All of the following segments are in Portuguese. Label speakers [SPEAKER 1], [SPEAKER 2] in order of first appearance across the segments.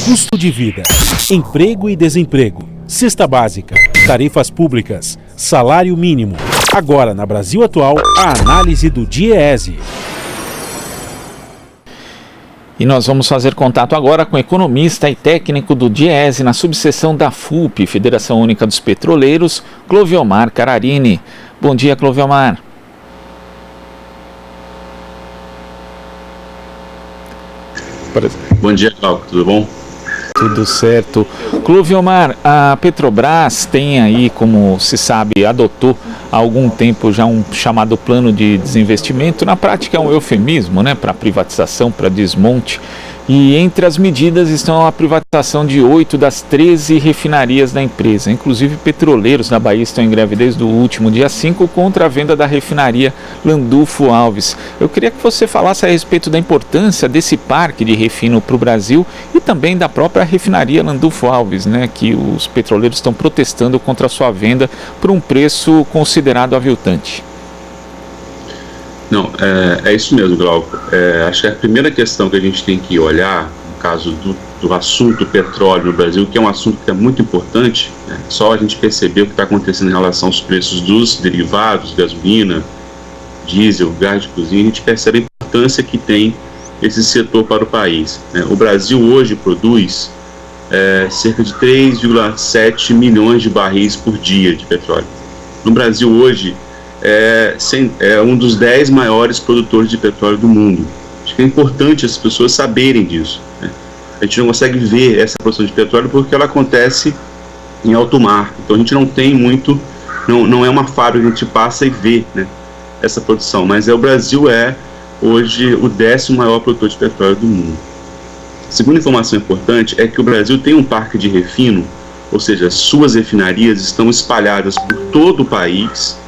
[SPEAKER 1] Custo de vida, emprego e desemprego, cesta básica, tarifas públicas, salário mínimo. Agora, na Brasil Atual, a análise do DIEESE.
[SPEAKER 2] E nós vamos fazer contato agora com o economista e técnico do DIEESE na subseção da FUP, Federação Única dos Petroleiros, Cloviomar Cararini. Bom dia, Cloviomar.
[SPEAKER 3] Bom dia, Glauco, tudo bom?
[SPEAKER 2] Tudo certo. Cloviomar, a Petrobras tem aí, como se sabe, adotou há algum tempo já um chamado plano de desinvestimento. Na prática é um eufemismo, né, para privatização, para desmonte. E entre as medidas estão a privatização de 8 das 13 refinarias da empresa. Inclusive, petroleiros na Bahia estão em greve desde o último dia 5 contra a venda da refinaria Landulfo Alves. Eu queria que você falasse a respeito da importância desse parque de refino para o Brasil e também da própria refinaria Landulfo Alves, né, que os petroleiros estão protestando contra a sua venda por um preço considerado aviltante.
[SPEAKER 3] Não, é isso mesmo, Glauco. Acho que a primeira questão que a gente tem que olhar, no caso do assunto petróleo no Brasil, que é um assunto que é muito importante, né? Só a gente perceber o que está acontecendo em relação aos preços dos derivados, gasolina, diesel, gás de cozinha, a gente percebe a importância que tem esse setor para o país, né? O Brasil hoje produz cerca de 3,7 milhões de barris por dia de petróleo. No Brasil hoje, é um dos 10 maiores produtores de petróleo do mundo. Acho que é importante as pessoas saberem disso, né? A gente não consegue ver essa produção de petróleo porque ela acontece em alto mar. Então a gente não tem muito, não é uma fábrica que a gente passa e vê, né, essa produção. Mas o Brasil é hoje o 10º maior produtor de petróleo do mundo. A segunda informação importante é que o Brasil tem um parque de refino, ou seja, suas refinarias estão espalhadas por todo o país.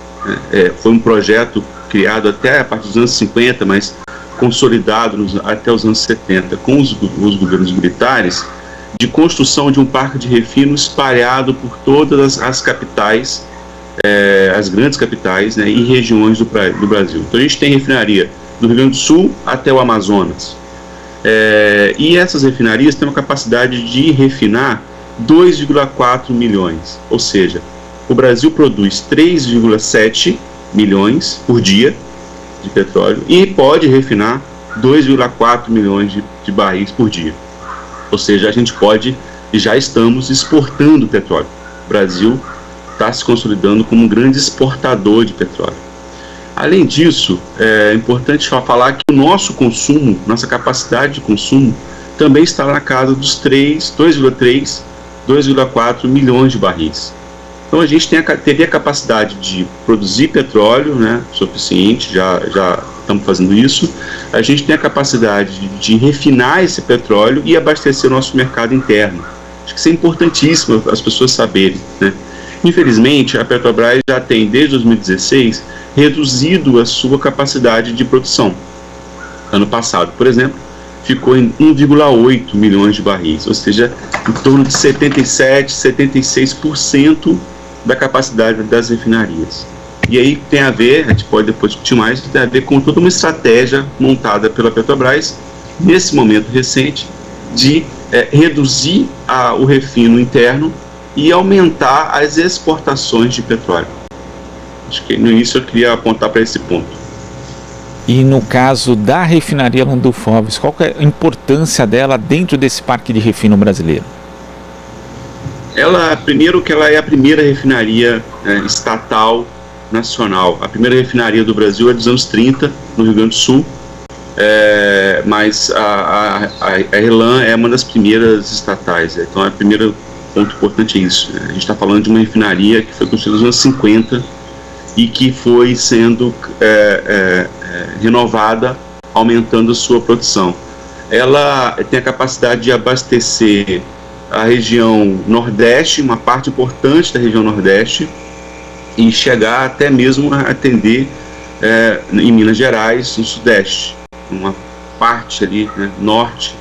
[SPEAKER 3] Foi um projeto criado até a partir dos anos 50, mas consolidado até os anos 70, com os governos militares, de construção de um parque de refino espalhado por todas as capitais, as grandes capitais, né, e regiões do Brasil. Então a gente tem refinaria do Rio Grande do Sul até o Amazonas. E essas refinarias têm uma capacidade de refinar 2,4 milhões, ou seja, o Brasil produz 3,7 milhões por dia de petróleo e pode refinar 2,4 milhões de barris por dia. Ou seja, a gente pode e já estamos exportando petróleo. O Brasil está se consolidando como um grande exportador de petróleo. Além disso, é importante falar que o nosso consumo, nossa capacidade de consumo, também está na casa dos 2,4 milhões de barris. Então a gente teria a capacidade de produzir petróleo, né, suficiente, já estamos fazendo isso. A gente tem a capacidade de refinar esse petróleo e abastecer o nosso mercado interno. Acho que isso é importantíssimo as pessoas saberem, né? Infelizmente, a Petrobras já tem, desde 2016, reduzido a sua capacidade de produção. Ano passado, por exemplo, ficou em 1,8 milhões de barris, ou seja, em torno de 77%, 76% da capacidade das refinarias. E aí tem a ver, a gente pode depois discutir mais, tem a ver com toda uma estratégia montada pela Petrobras, nesse momento recente, de reduzir o refino interno e aumentar as exportações de petróleo. Acho que no início eu queria apontar para esse ponto.
[SPEAKER 2] E no caso da refinaria Landulfo Alves, qual que é a importância dela dentro desse parque de refino brasileiro?
[SPEAKER 3] Primeiro que ela é a primeira refinaria estatal nacional. A primeira refinaria do Brasil é dos anos 30, no Rio Grande do Sul, mas a RLAM é uma das primeiras estatais. Então, o primeiro ponto importante é isso. A gente está falando de uma refinaria que foi construída nos anos 50 e que foi sendo renovada, aumentando a sua produção. Ela tem a capacidade de abastecer a região Nordeste, uma parte importante da região Nordeste, e chegar até mesmo a atender em Minas Gerais, no Sudeste, uma parte ali, né, norte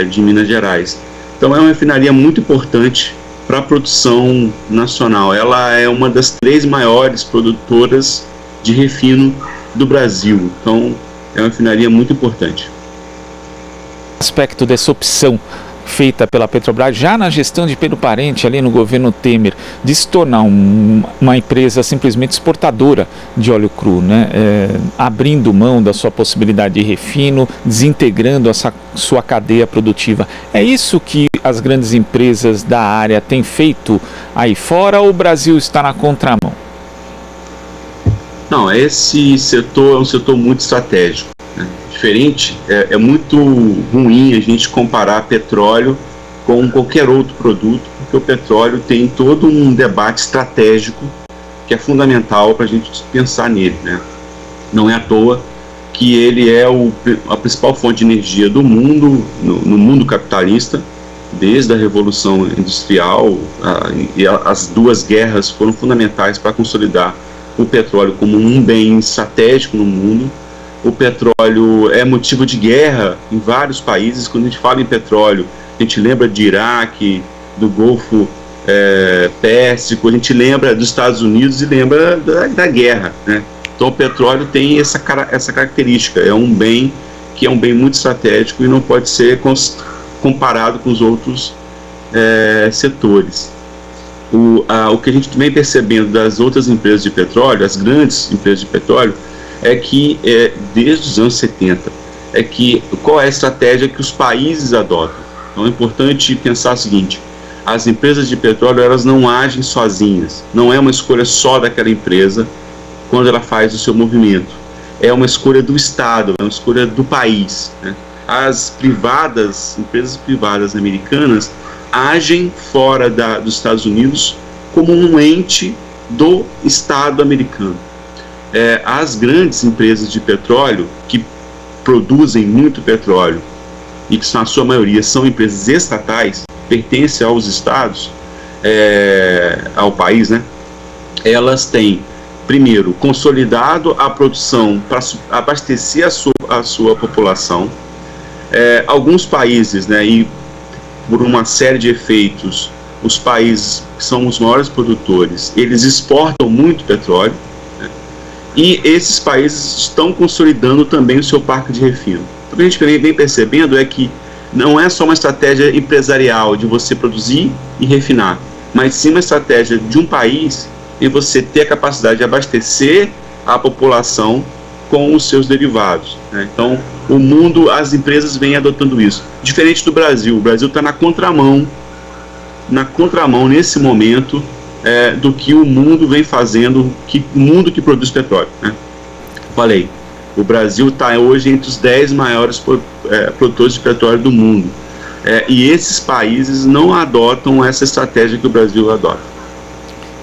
[SPEAKER 3] de Minas Gerais. Então é uma refinaria muito importante para a produção nacional. Ela é uma das 3 maiores produtoras de refino do Brasil. Então é uma refinaria muito importante.
[SPEAKER 2] aspecto dessa opção feita pela Petrobras já na gestão de Pedro Parente, ali no governo Temer, de se tornar uma empresa simplesmente exportadora de óleo cru, né? Abrindo mão da sua possibilidade de refino, desintegrando essa sua cadeia produtiva. É isso que as grandes empresas da área têm feito aí fora, ou o Brasil está na contramão?
[SPEAKER 3] Não, esse setor é um setor muito estratégico, né? Diferente, é muito ruim a gente comparar petróleo com qualquer outro produto, porque o petróleo tem todo um debate estratégico que é fundamental para a gente pensar nele, né? Não é à toa que ele é a principal fonte de energia do mundo, no mundo capitalista, desde a Revolução Industrial, e as duas guerras foram fundamentais para consolidar o petróleo como um bem estratégico no mundo. O petróleo é motivo de guerra em vários países. Quando a gente fala em petróleo, a gente lembra de Iraque, do Golfo Pérsico, a gente lembra dos Estados Unidos e lembra da guerra, né? Então o petróleo tem essa característica, é um bem que é um bem muito estratégico e não pode ser comparado com os outros setores. O que a gente vem percebendo das outras empresas de petróleo, as grandes empresas de petróleo, é que desde os anos 70, qual é a estratégia que os países adotam. Então é importante pensar o seguinte: as empresas de petróleo, elas não agem sozinhas, não é uma escolha só daquela empresa quando ela faz o seu movimento, é uma escolha do Estado, é uma escolha do país, né? As empresas privadas americanas agem fora dos Estados Unidos como um ente do Estado americano. As grandes empresas de petróleo, que produzem muito petróleo e que na sua maioria são empresas estatais, pertencem aos estados, ao país, né? Elas têm, primeiro, consolidado a produção para abastecer a sua população. Alguns países, né, e por uma série de efeitos, os países que são os maiores produtores, eles exportam muito petróleo, né, e esses países estão consolidando também o seu parque de refino. O que a gente vem percebendo é que não é só uma estratégia empresarial de você produzir e refinar, mas sim uma estratégia de um país em você ter a capacidade de abastecer a população com os seus derivados, né? Então, o mundo, as empresas vêm adotando isso. Diferente do Brasil, o Brasil está na contramão nesse momento do que o mundo vem fazendo, o mundo que produz petróleo, né? Falei, o Brasil está hoje entre os 10 maiores produtores de petróleo do mundo, e esses países não adotam essa estratégia que o Brasil adota.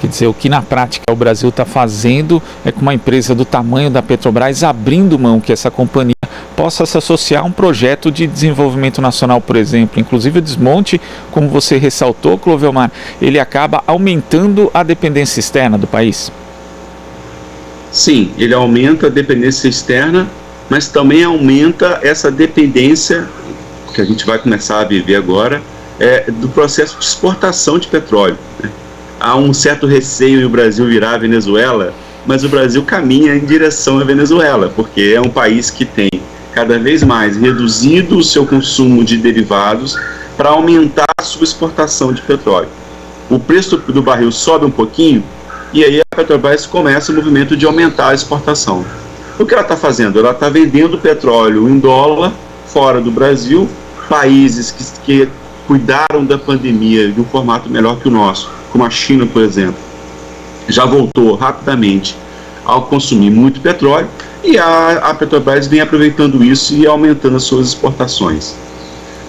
[SPEAKER 2] Quer dizer, o que na prática o Brasil está fazendo é com uma empresa do tamanho da Petrobras abrindo mão que essa companhia possa se associar a um projeto de desenvolvimento nacional, por exemplo. Inclusive o desmonte, como você ressaltou, Clovelmar, ele acaba aumentando a dependência externa do país.
[SPEAKER 3] Sim, ele aumenta a dependência externa, mas também aumenta essa dependência, que a gente vai começar a viver agora, do processo de exportação de petróleo, né? Há um certo receio em o Brasil virar a Venezuela, mas o Brasil caminha em direção à Venezuela, porque é um país que tem cada vez mais reduzido o seu consumo de derivados para aumentar a sua exportação de petróleo. O preço do barril sobe um pouquinho e aí a Petrobras começa o movimento de aumentar a exportação. O que ela está fazendo? Ela está vendendo petróleo em dólar fora do Brasil, países que cuidaram da pandemia de um formato melhor que o nosso, como a China, por exemplo, já voltou rapidamente ao consumir muito petróleo, e a Petrobras vem aproveitando isso e aumentando as suas exportações.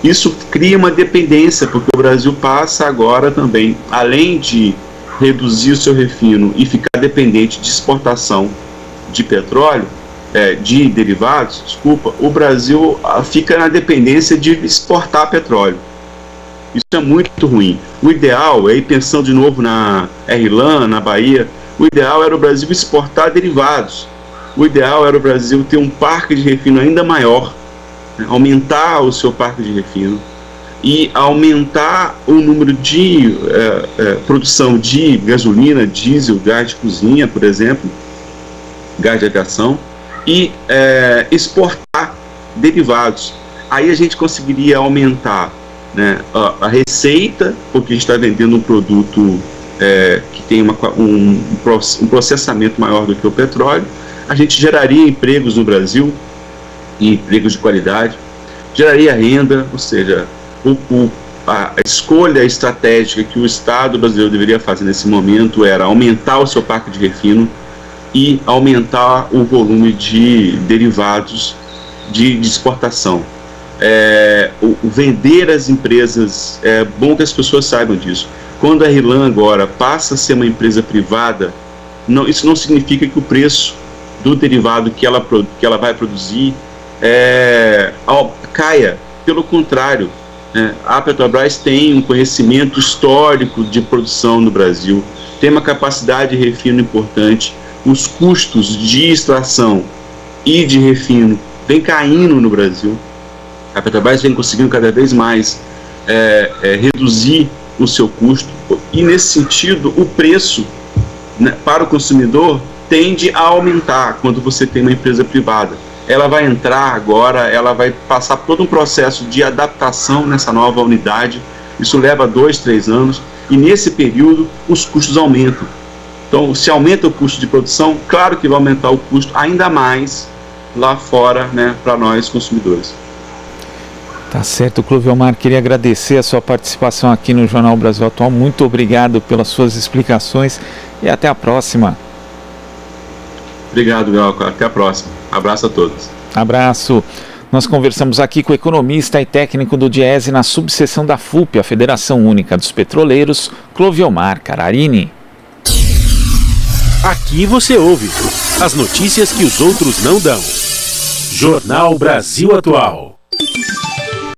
[SPEAKER 3] Isso cria uma dependência, porque o Brasil passa agora também, além de reduzir o seu refino e ficar dependente de exportação de petróleo, de derivados, o Brasil fica na dependência de exportar petróleo. Isso é muito ruim. O ideal, aí pensando de novo na RLAM, na Bahia, o ideal era o Brasil exportar derivados. O ideal era o Brasil ter um parque de refino ainda maior, né? Aumentar o seu parque de refino e aumentar o número de produção de gasolina, diesel, gás de cozinha, por exemplo, gás de aviação, e exportar derivados. aí a gente conseguiria aumentar, né, a receita, porque a gente está vendendo um produto que tem um processamento maior do que o petróleo. A gente geraria empregos no Brasil, empregos de qualidade, geraria renda, ou seja, a escolha estratégica que o Estado brasileiro deveria fazer nesse momento era aumentar o seu parque de refino e aumentar o volume de derivados de exportação. Vender as empresas, é bom que as pessoas saibam disso. Quando a RLAM agora passa a ser uma empresa privada, isso não significa que o preço do derivado que ela vai produzir caia. Pelo contrário, a Petrobras tem um conhecimento histórico de produção no Brasil, tem uma capacidade de refino importante, os custos de extração e de refino vem caindo no Brasil. A Petrobras vem conseguindo cada vez mais reduzir o seu custo, e nesse sentido o preço, né, para o consumidor tende a aumentar quando você tem uma empresa privada. Ela vai entrar agora, ela vai passar por todo um processo de adaptação nessa nova unidade, isso leva 2, 3 anos, e nesse período os custos aumentam. Então, se aumenta o custo de produção, claro que vai aumentar o custo ainda mais lá fora, né, para nós consumidores.
[SPEAKER 2] Tá certo, Clóvio Omar, queria agradecer a sua participação aqui no Jornal Brasil Atual. Muito obrigado pelas suas explicações e até a próxima.
[SPEAKER 3] Obrigado, Glauco. Até a próxima. Abraço a todos.
[SPEAKER 2] Abraço. Nós conversamos aqui com o economista e técnico do Diese na subseção da FUP, a Federação Única dos Petroleiros, Clóvio Omar Cararini.
[SPEAKER 1] Aqui você ouve as notícias que os outros não dão. Jornal Brasil Atual.